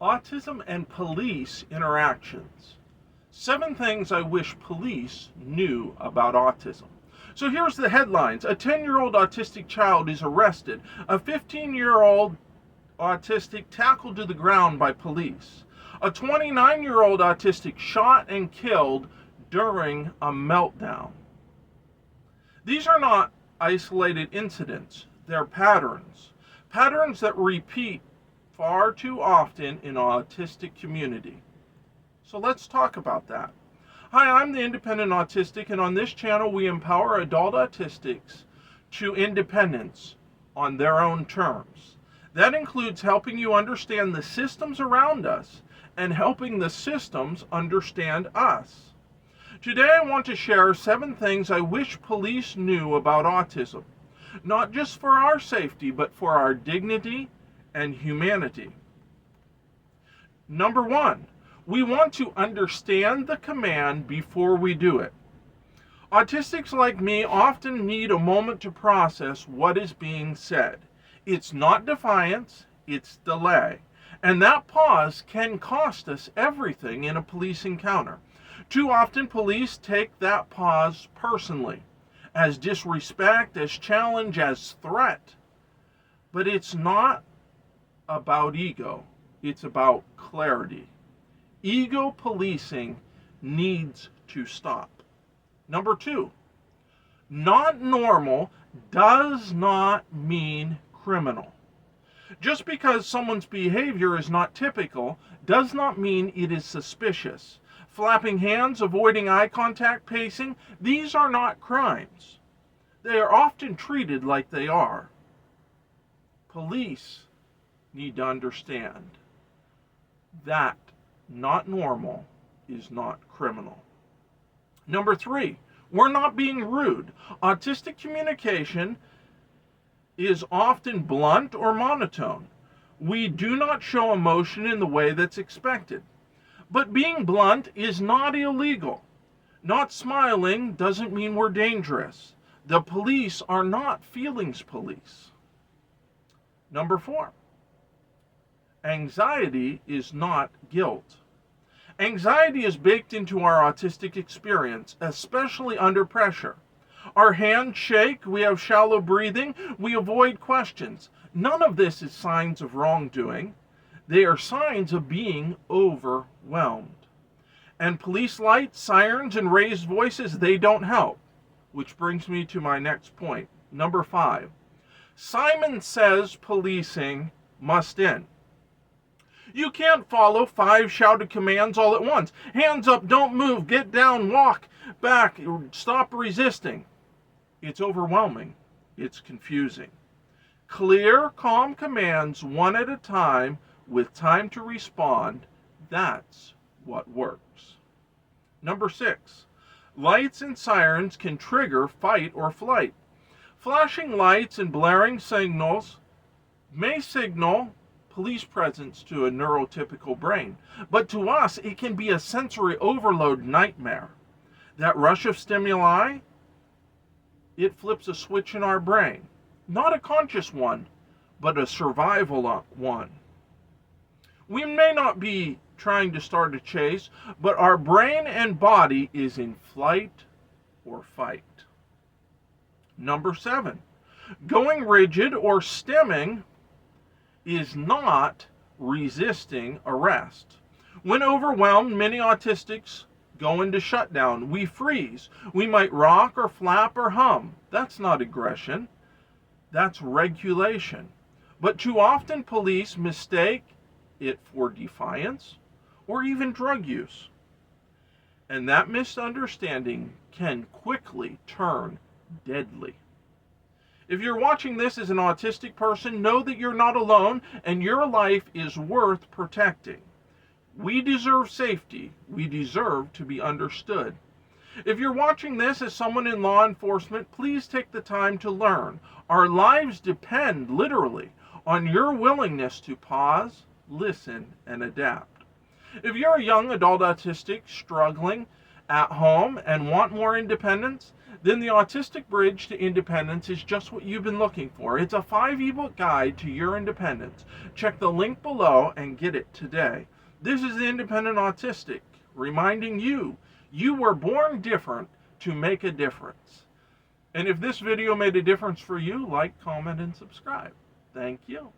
Autism and police interactions. 7 things I wish police knew about autism. So here's the headlines. A 10-year-old autistic child is arrested. A 15-year-old autistic tackled to the ground by police. A 29-year-old autistic shot and killed during a meltdown. These are not isolated incidents. They're patterns. Patterns that repeat far too often in autistic community. So let's talk about that. Hi, I'm the Independent Autistic, and on this channel we empower adult autistics to independence on their own terms. That includes helping you understand the systems around us and helping the systems understand us. Today I want to share 7 things I wish police knew about autism, not just for our safety, but for our dignity and humanity. Number 1, we want to understand the command before we do it. Autistics like me often need a moment to process what is being said. It's not defiance, it's delay. And that pause can cost us everything in a police encounter. Too often police take that pause personally, as disrespect, as challenge, as threat. But it's not about ego, it's about clarity. Ego policing needs to stop. Number 2, not normal does not mean criminal. Just because someone's behavior is not typical does not mean it is suspicious. Flapping hands, avoiding eye contact, pacing, these are not crimes. They are often treated like they are. Police need to understand that not normal is not criminal. Number 3, we're not being rude. Autistic communication is often blunt or monotone. We do not show emotion in the way that's expected. But being blunt is not illegal. Not smiling doesn't mean we're dangerous. The police are not feelings police. Number 4, anxiety is not guilt. Anxiety is baked into our autistic experience, especially under pressure. Our hands shake, we have shallow breathing, we avoid questions. None of this is signs of wrongdoing. They are signs of being overwhelmed. And police lights, sirens, and raised voices, they don't help. Which brings me to my next point. Number 5, Simon says policing must end. You can't follow 5 shouted commands all at once. Hands up, don't move, get down, walk back, stop resisting. It's overwhelming. It's confusing. Clear, calm commands one at a time with time to respond. That's what works. Number 6, lights and sirens can trigger fight or flight. Flashing lights and blaring signals may signal police presence to a neurotypical brain, but to us it can be a sensory overload nightmare. That rush of stimuli, it flips a switch in our brain. Not a conscious one, but a survival one. We may not be trying to start a chase, but our brain and body is in flight or fight. Number 7, going rigid or stimming is not resisting arrest. When overwhelmed, many autistics go into shutdown. We freeze. We might rock or flap or hum. That's not aggression. That's regulation. But too often police mistake it for defiance or even drug use. And that misunderstanding can quickly turn deadly. If you're watching this as an autistic person, know that you're not alone and your life is worth protecting. We deserve safety. We deserve to be understood. If you're watching this as someone in law enforcement, please take the time to learn. Our lives depend, literally, on your willingness to pause, listen, and adapt. If you're a young adult autistic struggling at home and want more independence, then the Autistic Bridge to Independence is just what you've been looking for. It's a 5 ebook guide to your independence. Check the link below and get it today. This is the Independent Autistic, reminding you, you were born different to make a difference. And if this video made a difference for you, like, comment, and subscribe. Thank you.